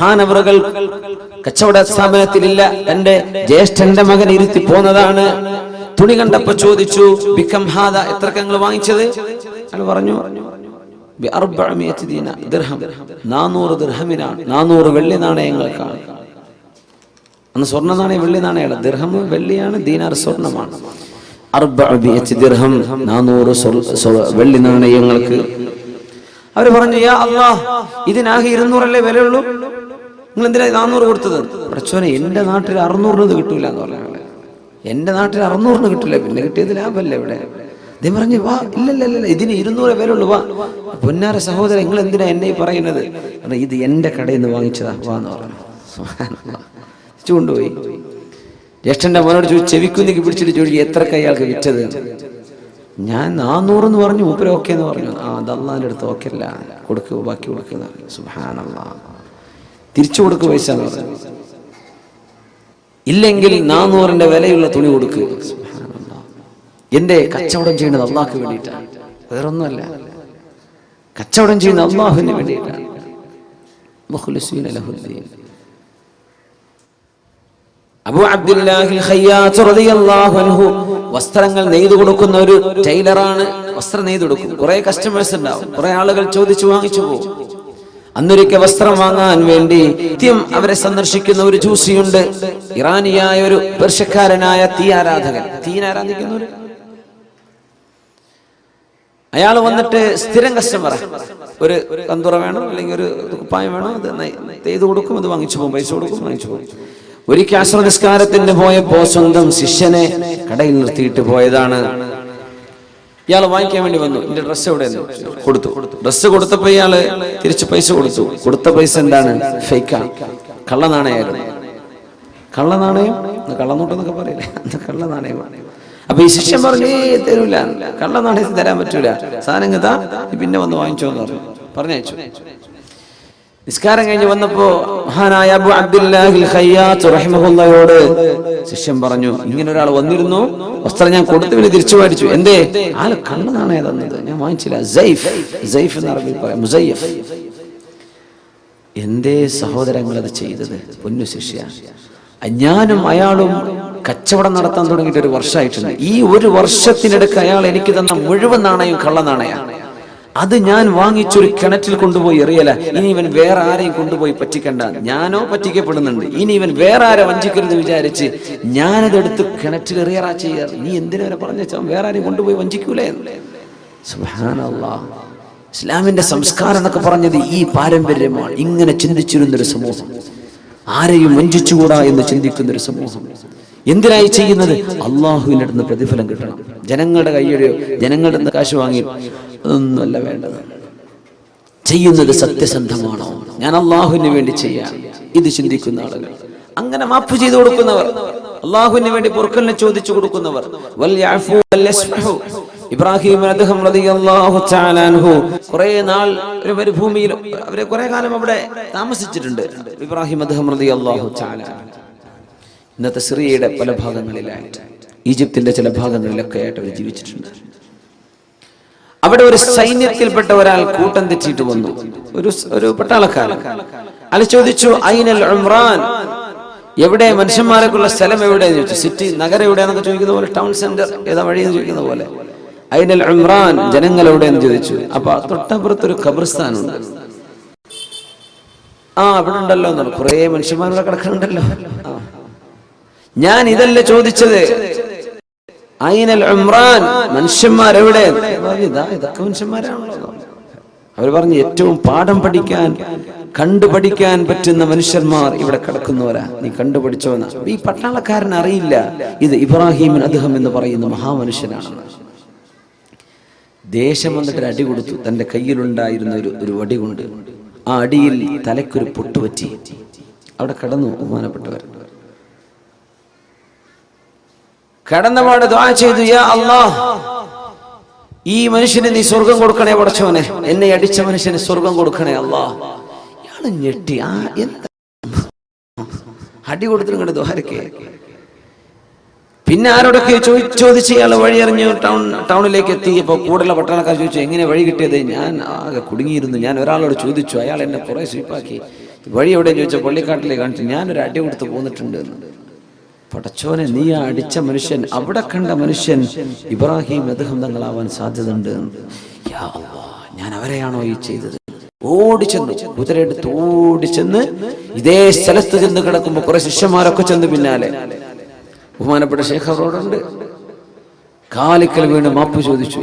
മഹാനവറുകൾ കച്ചവട സ്ഥാപനത്തിലില്ല, എന്റെ ജ്യേഷ്ഠന്റെ മകൻ ഇരുത്തി പോന്നതാണ്. തുണി കണ്ടപ്പോ ചോദിച്ചു, ബിക്കം ഹാദ, എത്രക്ക് നിങ്ങൾ വാങ്ങിച്ചത്? അയാൾ പറഞ്ഞു 400 ദിർഹം, 400 ദിർഹമിനാണ്, 400 വെള്ളി നാണയങ്ങൾക്കാണ്. അന്ന് സ്വർണ്ണ നാണയം വെള്ളി നാണയല്ല, ദിർഹം വെള്ളിയാണ്, ദീനാർ സ്വർണ്ണമാണ്. 400 ദിർഹം, 400 വെള്ളി നാണയങ്ങൾക്ക്. അവര് പറഞ്ഞു, യാ അല്ലാഹ്, ഇതിനാകെ 200 വിലയുള്ളൂ, നിങ്ങൾ എന്തിനാ 400 കൊടുത്തത്? പ്രച്ചോനെ, എന്റെ നാട്ടിൽ 600 കിട്ടൂല എന്ന് പറഞ്ഞ, എന്റെ നാട്ടിൽ 600 കിട്ടില്ല, പിന്നെ കിട്ടിയത് ലാഭല്ലേ ഇവിടെ. അദ്ദേഹം പറഞ്ഞു, വാ, ഇല്ലല്ല, ഇതിന് 200 വിലയുള്ളൂ, വാ. പൊന്നാര സഹോദരൻ, നിങ്ങൾ എന്തിനാ എന്നെ പറയുന്നത്? ഇത് എന്റെ കടയിൽ നിന്ന് വാങ്ങിച്ചതാ, വാ എന്ന് പറഞ്ഞു. കൊണ്ടുപോയി. ജ്യേഷ്ഠന്റെ മോനോട് ചോദിച്ചു, ചെവിക്കുന്നിക്ക് പിടിച്ചിട്ട് ചോദിച്ചു, എത്രക്ക് അയാൾക്ക് വിറ്റത്? ഞാൻ 400 എന്ന് പറഞ്ഞു. മൂപ്പര് ഓക്കെ എന്ന് പറഞ്ഞു. അത് അള്ളാന്റെ അടുത്ത് ഓക്കെ അല്ല, കൊടുക്കുക, ബാക്കി കൊടുക്കുന്ന. സുബ്ഹാനല്ലാഹ്, തിരിച്ചു കൊടുക്കുക പൈസ എന്ന് പറഞ്ഞു. ഇല്ലെങ്കിൽ 400ന്റെ വിലയുള്ള തുണി കൊടുക്കുക. സുബ്ഹാനല്ലാഹ്, എന്റെ കച്ചവടം ചെയ്യുന്നത് അള്ളാഹ്ക്ക് വേണ്ടിയിട്ടാണ്, വേറൊന്നുമല്ല. കച്ചവടം ചെയ്യുന്നത് അള്ളാഹുവിന് വേണ്ടിയിട്ടാണ്. മുഖ്ലിസീന ലഹുദ്ദീൻ. അബൂ അബ്ദുല്ലാഹിൽ ഖയ്യാത്ത് റളിയല്ലാഹു അൻഹു വസ്ത്രങ്ങൾ നെയ്തു കൊടുക്കുന്ന ഒരു ടൈലറാണ്. വസ്ത്രം നെയ്തു കൊടുക്കും. കുറെ കസ്റ്റമേഴ്സ് ഉണ്ടാവും, കുറെ ആളുകൾ ചോദിച്ചു വാങ്ങിച്ചു പോകും. അന്നൊരിക്കൽ വസ്ത്രം വാങ്ങാൻ വേണ്ടി നിത്യം അവരെ സന്ദർശിക്കുന്ന ഒരു ജൂസിയുണ്ട്. ഇറാനിയായ ഒരു പേർഷ്യക്കാരനായ തീ ആരാധിക്കുന്നവര്. അയാൾ വന്നിട്ട് സ്ഥിരം കസ്റ്റമറാ. ഒരു കന്തുറ വേണം, അല്ലെങ്കിൽ ഒരു കുപ്പായം വേണം, അത് നെയ്തു കൊടുക്കും, അത് വാങ്ങിച്ചു പോകും, പൈസ കൊടുക്കും, വാങ്ങിച്ചു പോകും. ഒരിക്കൽ അസ്ർ നിസ്കാരത്തിന് പോയപ്പോ സ്വന്തം ശിഷ്യനെ കടയിൽ നിർത്തിയിട്ട് പോയതാണ്. ഇയാൾ വാങ്ങിക്കാൻ വേണ്ടി വന്നു. എന്റെ ഡ്രസ്സ് എവിടെ കൊടുത്തു. ഡ്രസ്സ് കൊടുത്തപ്പോ ഇയാള് തിരിച്ച് പൈസ കൊടുത്തു. കൊടുത്ത പൈസ എന്താണ്? ഫേക്കാ, കള്ളനാണയായിരുന്നു. കള്ളനാണയം, കള്ളനോട്ടെന്നൊക്കെ പറയില്ലേ, കള്ളനാണയമാണ്. അപ്പൊ ഈ ശിഷ്യൻ പറഞ്ഞു, തരൂല, കള്ളനാണയത്തിന് തരാൻ പറ്റൂല, സാധനം താ, പിന്നെ വന്ന് വാങ്ങിച്ചോന്ന് പറഞ്ഞയച്ചു. നിസ്കാരം കഴിഞ്ഞ് വന്നപ്പോ മഹാനായ അബൂ അബ്ദുല്ലാഹിൽ ഖയ്യാത്ത് റഹിമഹുല്ലാഹയോട് ശിഷ്യൻ പറഞ്ഞു, ഇങ്ങനെ ഒരാൾ വന്നിരുന്നു, വസ്ത്രം ഞാൻ കൊടുത്തു, പിന്നെ തിരിച്ചു മേടിച്ചു. എന്തേ? ആള് കള്ളനാണയം തന്നത്, ഞാൻ വാങ്ങിച്ചില്ല. സൈഫ് എന്ന് അറബിയിൽ പറയാം, മുസയ്യഫ്. എന്തേ സഹോദരങ്ങൾ അത് ചെയ്തത്? പൊന്നു ശിഷ്യ, ഞാനും അയാളും കച്ചവടം നടത്താൻ തുടങ്ങിയിട്ട് 1 വർഷമായിട്ടുണ്ട്. ഈ 1 വർഷത്തിനിടയ്ക്ക് അയാൾ എനിക്ക് തന്ന മുഴുവൻ നാണയം കള്ളനാണയാണ്. അത് ഞാൻ വാങ്ങിച്ചൊരു കിണറ്റിൽ കൊണ്ടുപോയി എറിയല. ഇനി ഇവൻ വേറെ ആരെയും കൊണ്ടുപോയി പറ്റിക്കണ്ട, ഞാനോ പറ്റിക്കപ്പെടുന്നുണ്ട്, ഇനി ഇവൻ വേറെ ആരെ വഞ്ചിക്കരുത് വിചാരിച്ച് ഞാനതെടുത്ത് കിണറ്റിൽ എറിയറാ ചെയ്യാറ്. നീ എന്തിനവരെ പറഞ്ഞാൽ വേറെ ആരെയും കൊണ്ടുപോയി വഞ്ചിക്കൂലേ? സുബ്ഹാനല്ലാഹ്, ഇസ്ലാമിന്റെ സംസ്കാരം എന്നൊക്കെ പറഞ്ഞത് ഈ പാരമ്പര്യമാണ്. ഇങ്ങനെ ചിന്തിച്ചിരുന്നൊരു സമൂഹം, ആരെയും വഞ്ചിച്ചുകൂടാ എന്ന് ചിന്തിക്കുന്നൊരു സമൂഹം. എന്തിനായി ചെയ്യുന്നത്? അള്ളാഹുവിന്റെ അടുത്ത് പ്രതിഫലം കിട്ടണം. ജനങ്ങളുടെ കയ്യിലെയോ ജനങ്ങളുടെ അടുത്ത് കാശ് വാങ്ങി ഒന്നുമല്ല വേണ്ടത്. ചെയ്യുന്നത് സത്യസന്ധമാണോ? ഞാൻ അള്ളാഹുവിന് വേണ്ടി ചെയ്യാം, ഇത് ചിന്തിക്കുന്ന ആളുകൾ. അങ്ങനെ മാപ്പ് ചെയ്തു കൊടുക്കുന്നവർ, അള്ളാഹുവിന് വേണ്ടി പൊറുക്കലിനെ ചോദിച്ചു കൊടുക്കുന്നവർ. ഇബ്രാഹിം റളിയല്ലാഹു തആല അൻഹു കുറെ നാൾ ഒരു മരുഭൂമിയിൽ, അവരെ കുറെ കാലം അവിടെ താമസിച്ചിട്ടുണ്ട്. ഇബ്രാഹിം റളിയല്ലാഹു തആല ഇന്നത്തെ സിറിയയുടെ പല ഭാഗങ്ങളിലായിട്ട്, ഈജിപ്തിന്റെ ചില ഭാഗങ്ങളിലൊക്കെ ആയിട്ട് അവർ ജീവിച്ചിട്ടുണ്ട്. അവിടെ ഒരു സൈന്യത്തിൽപ്പെട്ട ഒരാൾ കൂട്ടം തെറ്റിയിട്ട് വന്നു, ഒരു പട്ടാളക്കാരൻ. അയാൾ ചോദിച്ചു, ഐനൽ ഉംറാൻ, എവിടെ മനുഷ്യന്മാരൊക്കെയുള്ള സ്ഥലം എവിടെയെന്ന് ചോദിച്ചു. സിറ്റി, നഗരം എവിടെയാന്നൊക്കെ ചോദിക്കുന്ന പോലെ, ടൗൺ സെന്റർ ഏതാ വഴിയെന്ന് ചോദിക്കുന്ന പോലെ, ഐനൽ ഉംറാൻ, ജനങ്ങൾ എവിടെയെന്ന് ചോദിച്ചു. അപ്പൊ തൊട്ടപ്പുറത്തൊരു ഖബർസ്ഥാനുണ്ട്. അവിടെ ഉണ്ടല്ലോ എന്നാണ്, കുറെ മനുഷ്യന്മാരുടെ കിടക്കുന്നുണ്ടല്ലോ. ഞാൻ ഇതല്ല ചോദിച്ചത്, ഐനൽ ഉംറാൻ, മനുഷ്യന്മാരെവിടെ? ഇതൊക്കെ മനുഷ്യന്മാരാണല്ലോ. അവർ പറഞ്ഞു, ഏറ്റവും പാഠം പഠിക്കാൻ, കണ്ടുപഠിക്കാൻ പറ്റുന്ന മനുഷ്യന്മാർ ഇവിടെ കിടക്കുന്നവരാ, നീ കണ്ടുപഠിച്ചോന്ന. ഈ പട്ടാളക്കാരൻ അറിയില്ല ഇത് ഇബ്രാഹിം അദ്ഹം എന്ന് പറയുന്ന മഹാമനുഷ്യനാണെന്ന്. ദേശം വന്നിട്ട് അടി കൊടുത്തു. തന്റെ കയ്യിലുണ്ടായിരുന്ന ഒരു വടി കൊണ്ട് ആ അടിയിൽ തലയ്ക്കൊരു പൊട്ടുപറ്റി. അവിടെ കടന്നു ബഹുമാനപ്പെട്ടവർ. കടന്നപാട് ദുആ ചെയ്തു, യാ അല്ലാഹ്, ഈ മനുഷ്യന് നീ സ്വർഗം കൊടുക്കണേ പടച്ചോനെ, എന്നെ അടിച്ച മനുഷ്യന് സ്വർഗം കൊടുക്കണേ അല്ലാഹ്. ഇയാള് ഞെട്ടി, എന്താ അടി കൊടുത്തിട്ട് ദുആരക്കെ. പിന്നെ ആരോടൊക്കെ ചോദിച്ച് ഇയാൾ വഴിയറിഞ്ഞു ടൗണിലേക്ക് എത്തിയപ്പോൾ കൂടുതലുള്ള പട്ടണക്കാർ ചോദിച്ചു, എങ്ങനെ വഴി കിട്ടിയത്? ഞാൻ ആകെ കുടുങ്ങിയിരുന്നു, ഞാൻ ഒരാളോട് ചോദിച്ചു, അയാൾ എന്നെ കുറെ സ്വീപ്പാക്കി, വഴി എവിടെ ചോദിച്ചാൽ പള്ളിക്കാട്ടിലേക്ക് കാണിച്ചു, ഞാനൊരു അടി കൊടുത്ത് പോന്നിട്ടുണ്ട് എന്ന്. പടച്ചോനെ, നീ ആ അടിച്ച മനുഷ്യൻ, അവിടെ കണ്ട മനുഷ്യൻ ഇബ്രാഹിം അദ്ദേഹം തങ്ങളാവാൻ സാധ്യതയുണ്ട്. യാ അല്ലാഹ്, ഞാൻ അവരെയാണോ ഈ ചെയ്തത്? ഓടിച്ചെന്നു, കുതിരയെടുത്ത് ഓടിച്ചെന്ന് ഇതേ സ്ഥലത്ത് ചെന്ന് കിടക്കുമ്പോ കുറെ ശിഷ്യന്മാരൊക്കെ ചെന്ന് പിന്നാലെ. ബഹുമാനപ്പെട്ട ശൈഖ് അവരോടുണ്ട്, കാലിക്കൽ വീണ് മാപ്പ് ചോദിച്ചു.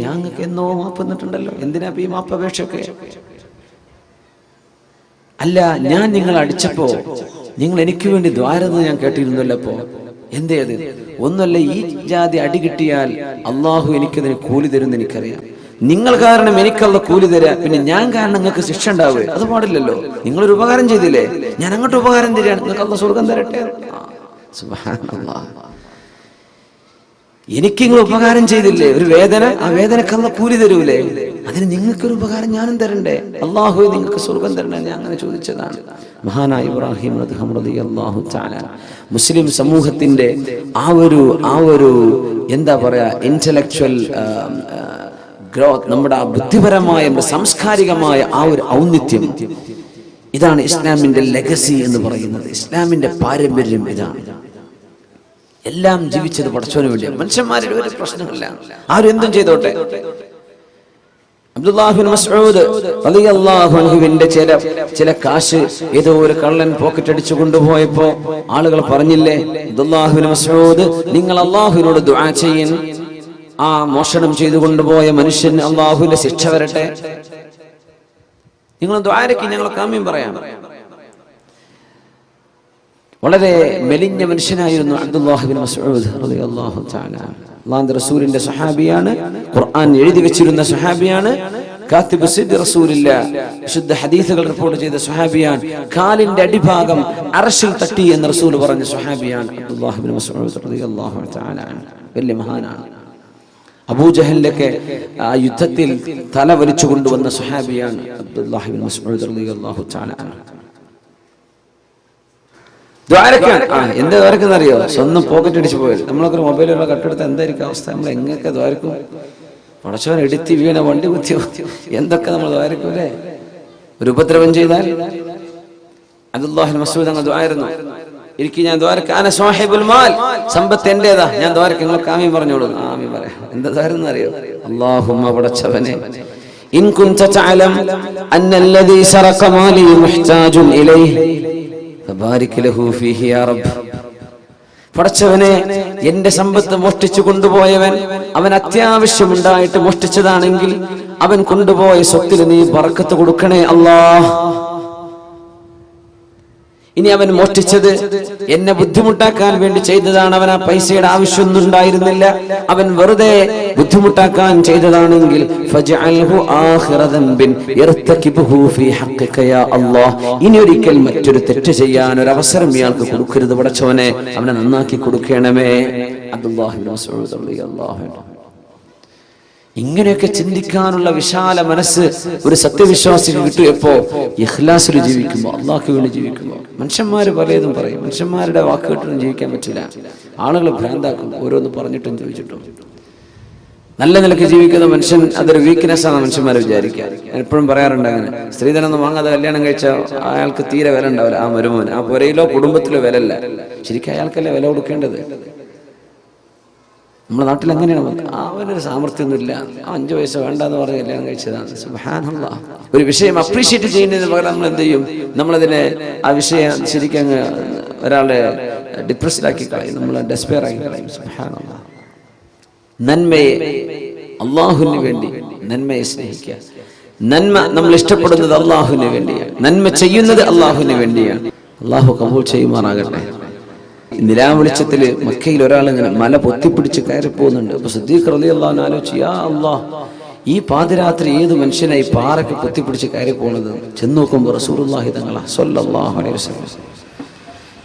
ഞങ്ങൾക്ക് എന്നോ മാപ്പ് തന്നിട്ടുണ്ടല്ലോ, എന്തിനാ ഈ മാപ്പ് അപേക്ഷയൊക്കെ? അല്ല, ഞാൻ നിങ്ങൾ അടിച്ചപ്പോ നിങ്ങൾ എനിക്ക് വേണ്ടി ദ്വാരെന്ന് ഞാൻ കേട്ടിരുന്നല്ലോ. അപ്പോ എന്തേത്? ഒന്നല്ല, ഈ ജാതി അടി കിട്ടിയാൽ അള്ളാഹു എനിക്കതിന് കൂലി തരുമെന്ന് എനിക്കറിയാം. നിങ്ങൾ കാരണം എനിക്കുള്ള കൂലി തരാ, പിന്നെ ഞാൻ കാരണം നിങ്ങൾക്ക് ശിക്ഷ ഉണ്ടാവുക, അത് പാടില്ലല്ലോ. നിങ്ങളൊരു ഉപകാരം ചെയ്തില്ലേ, ഞാൻ അങ്ങോട്ട് ഉപകാരം തരികയാണ്, നിങ്ങൾക്ക് അള്ളാഹ് സ്വർഗം തരട്ടെ. സുബ്ഹാനല്ലാഹ്, എനിക്ക് നിങ്ങൾ ഉപകാരം ചെയ്തില്ലേ, ഒരു വേദന, ആ വേദനക്കുള്ള കൂലി തരൂലേ, അതിന് നിങ്ങൾക്കൊരു ഉപകാരം ഞാനും തരണ്ടേ? അള്ളാഹു നിങ്ങൾക്ക് സ്വർഗം തരണ്ടേ? ഞാൻ അങ്ങനെ ചോദിച്ചതാണ്. മഹാനായ ഇബ്രാഹിം റളിയല്ലാഹു തആല മുസ്ലിം സമൂഹത്തിന്റെ ആ ഒരു എന്താ പറയാ, ഇന്റലക്ച്വൽ ഗ്രോത്ത്, നമ്മുടെ ആ ബുദ്ധിപരമായ, സാംസ്കാരികമായ ആ ഒരു ഔന്നിത്യം, ഇതാണ് ഇസ്ലാമിന്റെ ലെഗസി എന്ന് പറയുന്നത്. ഇസ്ലാമിന്റെ പാരമ്പര്യം ഇതാണ്. എല്ലാം ജീവിച്ചത് പടച്ചോന് വേണ്ടിയാണ്. മനുഷ്യന്മാരുടെ ഒരു പ്രശ്നമില്ല, ആരും എന്തും ചെയ്തോട്ടെ. അബ്ദുല്ലാഹ് ബിൻ മസ്ഊദ് റളിയല്ലാഹു അൻഹുവിന്റെ ചില കാശ് ഏതോ ഒരു കള്ളൻ പോക്കറ്റ് അടിച്ചു കൊണ്ടുപോയപ്പോ ആളുകൾ പറഞ്ഞില്ലേ, അബ്ദുല്ലാഹ് ബിൻ മസ്ഊദ്, നിങ്ങൾ അല്ലാഹുവിനോട് ദുആ ചെയ്യൻ, ആ മോഷണം ചെയ്തു കൊണ്ടുപോയ മനുഷ്യന് അല്ലാഹുവിന്റെ ശിക്ഷ വരട്ടെ. നിങ്ങൾ ദുആരക്ക് ഞങ്ങൾ കാമ്യം പറയാം. വളരെ മെലിഞ്ഞ മനുഷ്യനായിരുന്നു അബ്ദുല്ലാഹ് ബിൻ മസ്ഊദ് റളിയല്ലാഹു തആല. അല്ലാഹുവിന്റെ റസൂലിന്റെ സ്വഹാബിയാണ്, ഖുർആൻ എഴുതി വെച്ചിരുന്ന സ്വഹാബിയാണ്, കാത്തിബ് സിദ്ദ് റസൂലില്ലാഹ്, വിശുദ്ധ ഹദീസുകൾ റിപ്പോർട്ട് ചെയ്ത സ്വഹാബിയാണ്. കാലിന്റെ അടിഭാഗം അർശിൽ തട്ടി എന്ന് റസൂൽ പറഞ്ഞ സ്വഹാബിയാണ് അബ്ദുല്ലാഹ് ബിൻ മസ്ഊദ് റളിയല്ലാഹു തആല. വലിയ മഹാനാണ്. അബൂജഹലിലൊക്കെ ആ യുദ്ധത്തിൽ തല വലിച്ചു കൊണ്ടുവന്ന സ്വഹാബിയാണ് അബ്ദുല്ലാഹ് ബിൻ മസ്ഊദ് റളിയല്ലാഹു തആല. എന്താ ദ്വാരക്കെന്ന് അറിയോ? സ്വന്തം പോക്കറ്റ് അടിച്ചു പോയത്. നമ്മളൊക്കെ മൊബൈലുള്ള കട്ടെടുത്ത് എന്തായിരിക്കും അവസ്ഥ? നമ്മൾ എങ്ങനെയൊക്കെ ദ്വാരക്കും? പടച്ചവൻ എടുത്തി വീണ, വണ്ടി കുത്തിയോ, എന്തൊക്കെ നമ്മൾ ദ്വാരക്കൂലേ? ഒരു ഉപദ്രവം ചെയ്താൽ അബ്ദുല്ലാഹ് ബിൻ മസ്ഊദ് അങ്ങ് ദ്വാരുന്നു, എനിക്ക് ഞാൻ ദ്വാരക്ക, അന സാഹിബുൽ മാൽ, സമ്പത്ത് എന്റേതാ, ഞാൻ ദ്വാരക്ക, നിങ്ങൾ ആമീൻ പറഞ്ഞോളൂ. ആമീൻ പറയാം. എന്താ ദ്വാരെന്ന് അറിയോ? അല്ലാഹുമ്മ പടച്ചവനെ, ഇൻ കുൻത തഅലം അന്നല്ലദീ സറഖ മാലി മുഹ്താജുൻ ഇലൈഹി ഫബാരിക് ലഹു ഫീഹി യാ റബ്ബ്. പടച്ചവനെ, എന്റെ സമ്പത്ത് മോഷ്ടിച്ചു കൊണ്ടുപോയവൻ, അവൻ അത്യാവശ്യമുണ്ടായിട്ട് മോഷ്ടിച്ചതാണെങ്കിൽ അവൻ കൊണ്ടുപോയ സ്വത്തിൽ നീ ബർക്കത്ത് കൊടുക്കണേ അല്ലാഹ്. ഇനി അവൻ മോഷ്ടിച്ചത് എന്നെ ബുദ്ധിമുട്ടാക്കാൻ വേണ്ടി ചെയ്തതാണ്, അവൻ ആ പൈസയുടെ ആവശ്യമൊന്നും ഉണ്ടായിരുന്നില്ല, അവൻ വെറുതെ ബുദ്ധിമുട്ടാക്കാൻ ചെയ്തതാണെങ്കിൽ ഫജ്അൽഹു ആഖിറ ദംബിൻ യർതകിബുഹു ഫീ ഹഖ്ഖിക യാ അല്ലാഹ്. ഇനി ഒരിക്കൽ മറ്റൊരു തെറ്റ് ചെയ്യാൻ ഒരു അവസരം ഇയാൾക്ക് കൊടുക്കരുത് പടച്ചവനെ, അവനെ നന്നാക്കി കൊടുക്കണമേ. അബ്ദുല്ലാഹ് ബിൻ മസ്ഊദ് റളിയല്ലാഹു അൻഹു. ഇങ്ങനെയൊക്കെ ചിന്തിക്കാനുള്ള വിശാല മനസ്സ് ഒരു സത്യവിശ്വാസിക്ക് കിട്ടിയപ്പോ, ഇഖ്ലാസിൽ ജീവിക്കുമ്പോ, അള്ളാഹ്ക്ക് വേണ്ടി ജീവിക്കുമ്പോ. മനുഷ്യന്മാര് പലതും പറയും, മനുഷ്യന്മാരുടെ വാക്ക് കേട്ടൊന്നും ജീവിക്കാൻ പറ്റില്ല. ആളുകൾ ഭ്രാന്താക്കും, ഓരോന്ന് പറഞ്ഞിട്ടും ചോദിച്ചിട്ടും. നല്ല നിലയ്ക്ക് ജീവിക്കുന്ന മനുഷ്യൻ അതൊരു വീക്ക്നെസ് ആണ് മനുഷ്യന്മാരെ വിചാരിക്കുക. ഞാൻ എപ്പോഴും പറയാറുണ്ട്, അങ്ങനെ സ്ത്രീധനൊന്നും വാങ്ങാതെ കല്യാണം കഴിച്ചാൽ അയാൾക്ക് തീരെ വില ഉണ്ടാവില്ല. ആ മരുമോന്, ആ പുരയിലോ കുടുംബത്തിലോ വില ഇല്ല. ശരിക്കും അയാൾക്കല്ലേ വില കൊടുക്കേണ്ടത്. നമ്മുടെ നാട്ടിൽ അങ്ങനെയാണ്. അവനൊരു സാമർത്ഥ്യമൊന്നുമില്ല, 5 വയസ്സ് വേണ്ടെന്ന് പറഞ്ഞ് കല്യാണം കഴിച്ചതാണ്. സുബ്ഹാനല്ലാഹ്. ഒരു വിഷയം അപ്രീഷിയേറ്റ് ചെയ്യുന്നതിന് പകരം നമ്മൾ എന്ത് ചെയ്യും? നമ്മളതിനെ, ആ വിഷയം ശരിക്കും അങ്ങ് ഒരാളെ ഡിപ്രസ്ഡാക്കി കളയും, നമ്മൾ ഡെസ്പെയർ ആക്കി കളയും. സുബ്ഹാനല്ലാഹ്. നന്മയെ, അള്ളാഹുവിന് വേണ്ടി നന്മയെ സ്നേഹിക്കുക. നന്മ നമ്മൾ ഇഷ്ടപ്പെടുന്നത് അള്ളാഹുവിന് വേണ്ടിയാണ്, നന്മ ചെയ്യുന്നത് അള്ളാഹുവിന് വേണ്ടിയാണ്. അള്ളാഹു കബൂൽ ചെയ്യുമാറാകട്ടെ. നിലാവെളിച്ചത്തില് മക്കയിൽ ഒരാൾ ഇങ്ങനെ മല പൊത്തിപ്പിടിച്ച് കയറി പോകുന്നുണ്ട്. അപ്പൊ സിദ്ദീഖ് റളിയല്ലാഹു അൻഹു ആലോചിച്ചു, യാ അല്ലാഹ്, ഈ പാതിരാത്രി ഏത് മനുഷ്യനായി പാറയ്ക്ക് പൊത്തിപ്പിടിച്ച് കയറി പോണത്? ചെന്ന് നോക്കുമ്പോൾ റസൂലുള്ളാഹി തങ്ങളാ സ്വല്ലല്ലാഹു അലൈഹി വസല്ലം.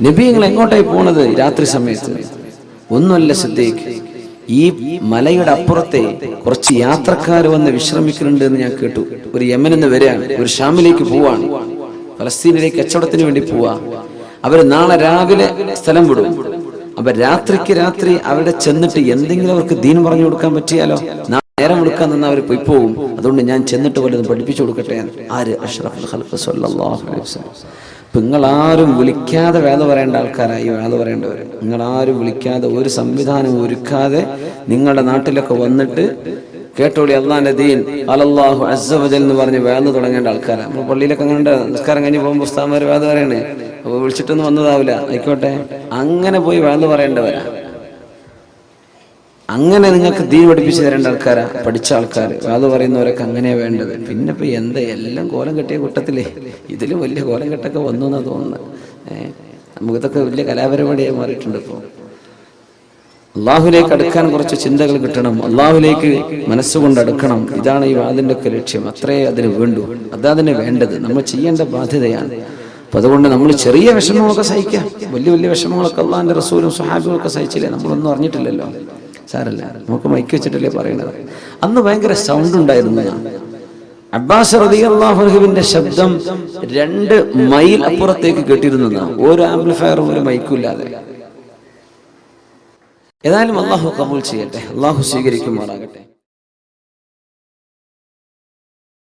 നബി, നിങ്ങൾ എങ്ങോട്ടായി പോണത് രാത്രി സമയത്ത്? ഒന്നുമല്ല സിദ്ദീഖ്, ഈ മലയുടെ അപ്പുറത്തെ കുറച്ച് യാത്രക്കാർ വന്ന് വിശ്രമിക്കുന്നുണ്ട് എന്ന് ഞാൻ കേട്ടു. ഒരു യമനിൽ നിന്ന് വരികയാണ്, ഒരു ഷാമിലേക്ക് പോവാണ്, ഫലസ്തീനിലേക്ക് കച്ചവടത്തിന് വേണ്ടി പോവാ. അവര് നാളെ രാവിലെ സ്ഥലം വിടും. അപ്പൊ രാത്രിക്ക് രാത്രി അവിടെ ചെന്നിട്ട് എന്തെങ്കിലും അവർക്ക് ദീൻ പറഞ്ഞു കൊടുക്കാൻ പറ്റിയാലോ? നേരം എടുക്കാൻ നിന്ന് അവർ പോയി പോവും. അതുകൊണ്ട് ഞാൻ ചെന്നിട്ട് വല്ലതും പഠിപ്പിച്ചു കൊടുക്കട്ടെ. ആര്? അഷ്റഫുൽ ഖൽഖ് സ്വല്ലല്ലാഹു അലൈഹി വസല്ലം. നിങ്ങളാരും വിളിക്കാതെ വേദ പറയേണ്ട ആൾക്കാരായി വേദ പറയേണ്ടവർ. നിങ്ങളാരും വിളിക്കാതെ, ഒരു സംവിധാനം ഒരുക്കാതെ നിങ്ങളുടെ നാട്ടിലൊക്കെ വന്നിട്ട് കേട്ടോളി അള്ളാന്റെ ദീൻ അലല്ലാഹു അസ്സ വജൽ എന്ന് പറഞ്ഞ് വേദ തുടങ്ങേണ്ട ആൾക്കാരാണ്. നമ്മൾ പള്ളിയിലൊക്കെ അങ്ങനെ നിസ്കാരം കഴിഞ്ഞ് പോകുമ്പോൾ ഉസ്താദ്മാർ വേദ പറയണേ, അപ്പോൾ വിളിച്ചിട്ടൊന്നും വന്നതാവില്ല, ആയിക്കോട്ടെ. അങ്ങനെ പോയി വേദ പറയേണ്ടവരാ. അങ്ങനെ നിങ്ങൾക്ക് ദീൻ പഠിപ്പിച്ചു തരേണ്ട ആൾക്കാരാ, പഠിച്ച ആൾക്കാർ. വേദ പറയുന്നവരൊക്കെ അങ്ങനെയാ വേണ്ടത്. പിന്നെ ഇപ്പൊ എന്താ എല്ലാം കോലം കെട്ടിയ കൂട്ടത്തിലേ ഇതിലും വലിയ കോലം കെട്ടൊക്കെ വന്നു എന്നാ തോന്നുന്നത്. നമുക്കിതൊക്കെ വലിയ കലാപരിപാടിയായി മാറിയിട്ടുണ്ട്. ഇപ്പോൾ അള്ളാഹുലേക്ക് അടുക്കാൻ കുറച്ച് ചിന്തകൾ കിട്ടണം, അള്ളാഹുലേക്ക് മനസ്സുകൊണ്ട് അടുക്കണം. ഇതാണ് ഈ വാദിന്റെ ഒക്കെ ലക്ഷ്യം. അത്രേ അതിന് വേണ്ടു, അതതിന് വേണ്ടത്, നമ്മൾ ചെയ്യേണ്ട ബാധ്യതയാണ്. അപ്പൊ അതുകൊണ്ട് നമ്മൾ ചെറിയ വിഷമങ്ങളൊക്കെ സഹിക്കാം. വലിയ വലിയ വിഷമങ്ങളൊക്കെ അള്ളാഹിന്റെ റസൂലും സ്വഹാബികളൊക്കെ സഹിച്ചില്ലേ, നമ്മളൊന്നും അറിഞ്ഞിട്ടില്ലല്ലോ. സാരല്ല, നമുക്ക് മൈക്ക് വെച്ചിട്ടല്ലേ പറയണത്. അന്ന് ഭയങ്കര സൗണ്ട് ഉണ്ടായിരുന്നു. അബ്ബാസ് റളിയല്ലാഹു അൻഹുവിന്റെ ശബ്ദം 2 മൈൽ അപ്പുറത്തേക്ക് കേട്ടിരുന്നു, ഒരു ആംപ്ലിഫയറും ഒരു മൈക്കും ഇല്ലാതെ. ഏതായാലും അള്ളാഹു കബൂൽ ചെയ്യട്ടെ, അള്ളാഹു സ്വീകരിക്കുമാറാകട്ടെ.